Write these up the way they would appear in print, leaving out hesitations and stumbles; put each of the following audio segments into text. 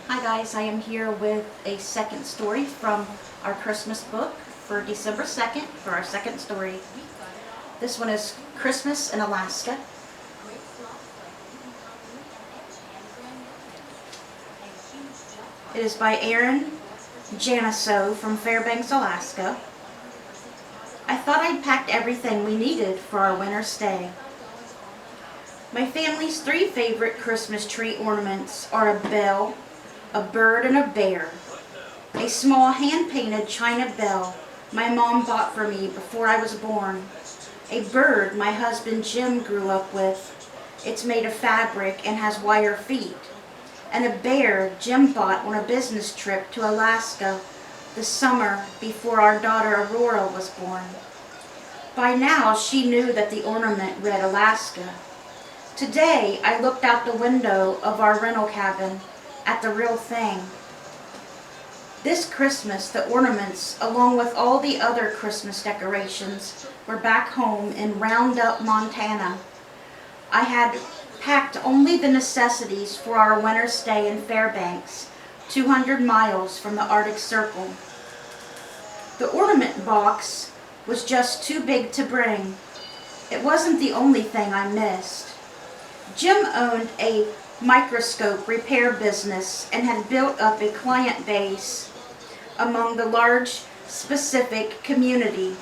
Hi guys, I am here with a second story from our Christmas book for December 2nd for our second story. This one is Christmas in Alaska. It is by Aaron Janiso from Fairbanks, Alaska. I thought I'd packed everything we needed for our winter stay. My family's three favorite Christmas tree ornaments are a bell, a bird, and a bear. A small hand-painted china bell my mom bought for me before I was born. A bird my husband Jim grew up with. It's made of fabric and has wire feet. And a bear Jim bought on a business trip to Alaska the summer before our daughter Aurora was born. By now she knew that the ornament read Alaska. Today I looked out the window of our rental cabin at the real thing. This Christmas, the ornaments, along with all the other Christmas decorations, were back home in Roundup, Montana. I had packed only the necessities for our winter stay in Fairbanks, 200 miles from the Arctic Circle. The ornament box was just too big to bring. It wasn't the only thing I missed. Jim owned a microscope repair business and had built up a client base among the large specific community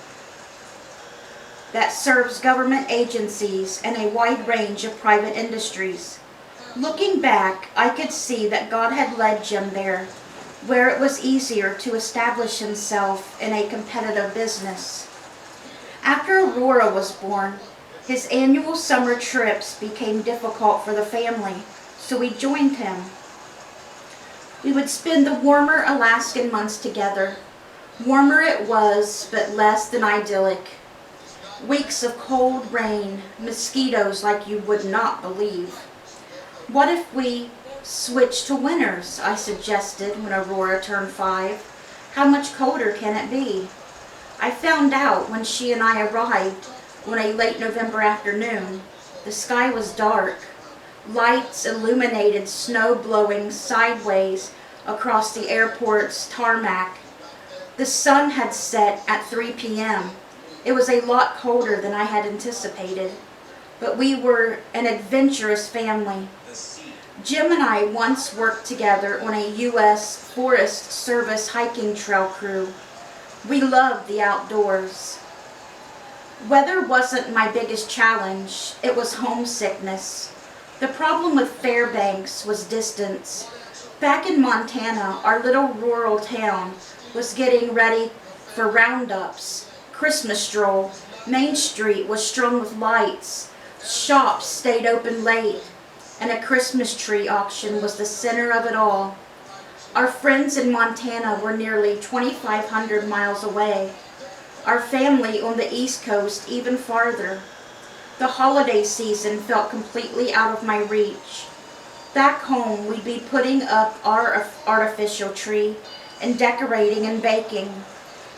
that serves government agencies and a wide range of private industries. Looking back, I could see that God had led Jim there, where it was easier to establish himself in a competitive business. After Aurora was born, his annual summer trips became difficult for the family, so we joined him. We would spend the warmer Alaskan months together. Warmer it was, but less than idyllic. Weeks of cold rain, mosquitoes like you would not believe. What if we switched to winters, I suggested when Aurora turned 5. How much colder can it be? I found out when she and I arrived on a late November afternoon. The sky was dark. Lights illuminated snow blowing sideways across the airport's tarmac. The sun had set at 3 p.m. It was a lot colder than I had anticipated, but we were an adventurous family. Jim and I once worked together on a U.S. Forest Service hiking trail crew. We loved the outdoors. Weather wasn't my biggest challenge, it was homesickness. The problem with Fairbanks was distance. Back in Montana, our little rural town was getting ready for roundups, Christmas stroll. Main Street was strung with lights, shops stayed open late, and a Christmas tree auction was the center of it all. Our friends in Montana were nearly 2,500 miles away. Our family on the East Coast even farther. The holiday season felt completely out of my reach. Back home, we'd be putting up our artificial tree and decorating and baking.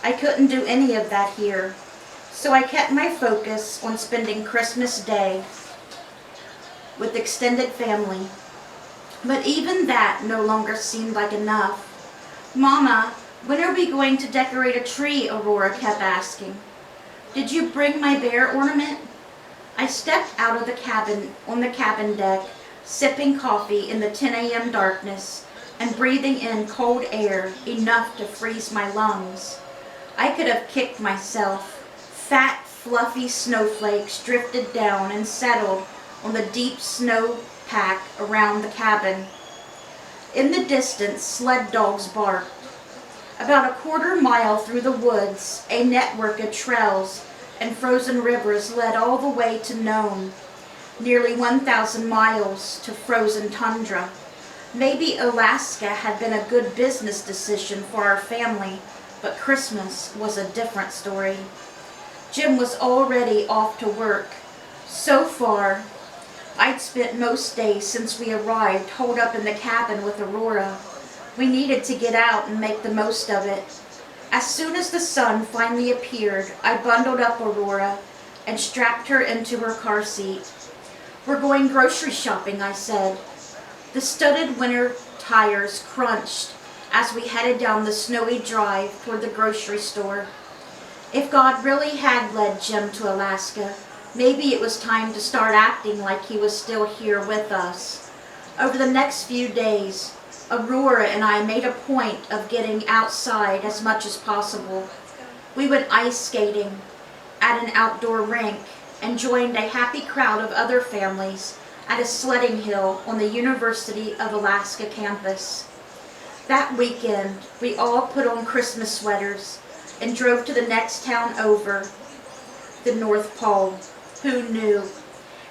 I couldn't do any of that here, so I kept my focus on spending Christmas Day with extended family. But even that no longer seemed like enough. Mama, when are we going to decorate a tree? Aurora kept asking. Did you bring my bear ornament? I stepped out of the cabin on the cabin deck, sipping coffee in the 10 a.m. darkness and breathing in cold air enough to freeze my lungs. I could have kicked myself. Fat, fluffy snowflakes drifted down and settled on the deep snow pack around the cabin. In the distance, sled dogs barked. About a quarter mile through the woods, a network of trails and frozen rivers led all the way to Nome, nearly 1,000 miles to frozen tundra. Maybe Alaska had been a good business decision for our family, but Christmas was a different story. Jim was already off to work. So far, I'd spent most days since we arrived holed up in the cabin with Aurora. We needed to get out and make the most of it. As soon as the sun finally appeared, I bundled up Aurora and strapped her into her car seat. We're going grocery shopping, I said. The studded winter tires crunched as we headed down the snowy drive toward the grocery store. If God really had led Jim to Alaska, maybe it was time to start acting like he was still here with us. Over the next few days, Aurora and I made a point of getting outside as much as possible. We went ice skating at an outdoor rink and joined a happy crowd of other families at a sledding hill on the University of Alaska campus. That weekend, we all put on Christmas sweaters and drove to the next town over, the North Pole. Who knew?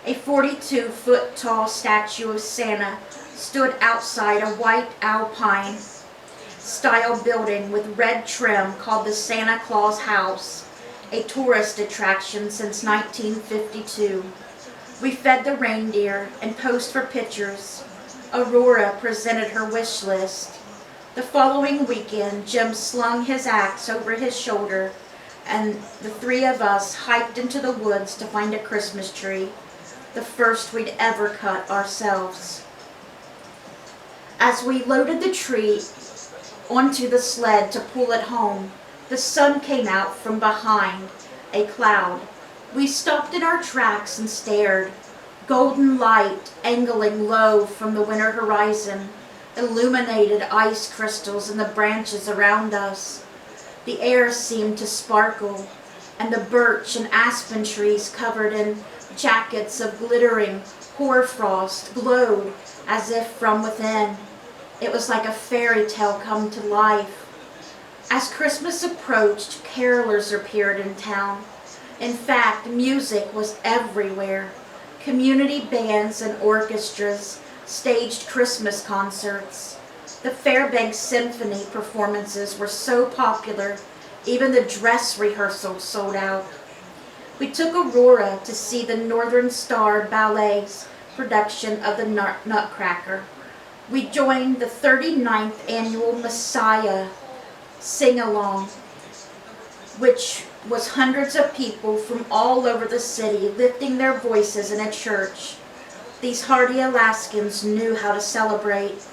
A 42-foot tall statue of Santa stood outside a white Alpine style building with red trim called the Santa Claus House, a tourist attraction since 1952. We fed the reindeer and posed for pictures. Aurora presented her wish list. The following weekend, Jim slung his axe over his shoulder, and the three of us hiked into the woods to find a Christmas tree, the first we'd ever cut ourselves. As we loaded the tree onto the sled to pull it home, the sun came out from behind a cloud. We stopped in our tracks and stared. Golden light angling low from the winter horizon illuminated ice crystals in the branches around us. The air seemed to sparkle, and the birch and aspen trees covered in jackets of glittering hoarfrost glowed as if from within. It was like a fairy tale come to life. As Christmas approached, carolers appeared in town. In fact, music was everywhere. Community bands and orchestras staged Christmas concerts. The Fairbanks Symphony performances were so popular, even the dress rehearsals sold out. We took Aurora to see the Northern Star Ballet's production of the Nutcracker. We joined the 39th annual Messiah sing-along, which was hundreds of people from all over the city lifting their voices in a church. These hardy Alaskans knew how to celebrate.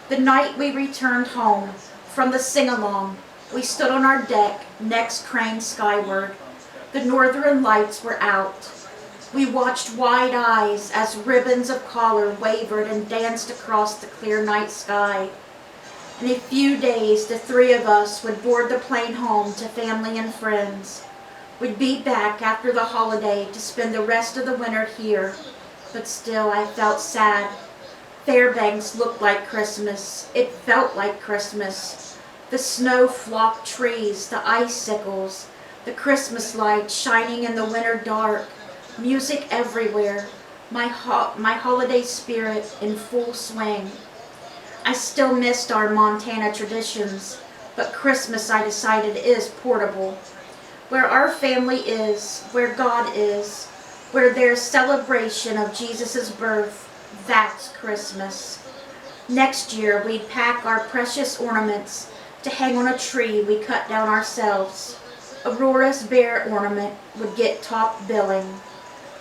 The night we returned home from the sing-along, we stood on our deck, necks craned skyward. The northern lights were out. We watched wide eyes as ribbons of color wavered and danced across the clear night sky. In a few days, the three of us would board the plane home to family and friends. We'd be back after the holiday to spend the rest of the winter here, but still I felt sad. Fairbanks looked like Christmas. It felt like Christmas. The snow-flocked trees, the icicles, the Christmas lights shining in the winter dark, music everywhere, my holiday spirit in full swing. I still missed our Montana traditions, but Christmas, I decided, is portable. Where our family is, where God is, where there's celebration of Jesus' birth, that's Christmas. Next year, we'd pack our precious ornaments to hang on a tree we cut down ourselves. Aurora's bear ornament would get top billing.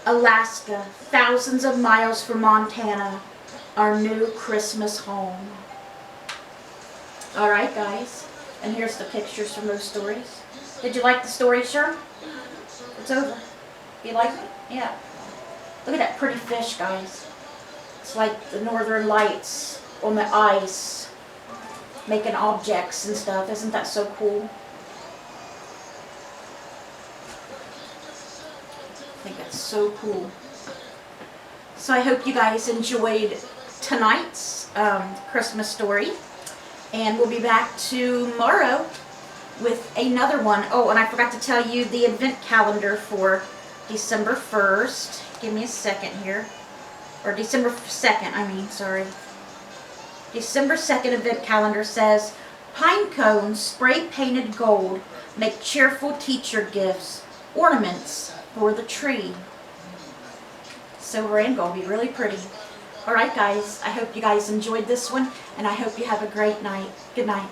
Alaska, thousands of miles from Montana, our new Christmas home. All right, guys, and here's the pictures from those stories. Did you like the story, Sher? It's over. You like it? Yeah. Look at that pretty fish, guys. It's like the northern lights on the ice, making objects and stuff. Isn't that so cool? I think that's so cool. So I hope you guys enjoyed tonight's Christmas story. And we'll be back tomorrow with another one. Oh, and I forgot to tell you the advent calendar for December 1st. Give me a second here. Or December 2nd, I mean, sorry. December 2nd advent calendar says, pine cones spray painted gold make cheerful teacher gifts, ornaments for the tree. Silver and gold, be really pretty. Alright guys, I hope you guys enjoyed this one, and I hope you have a great night. Good night.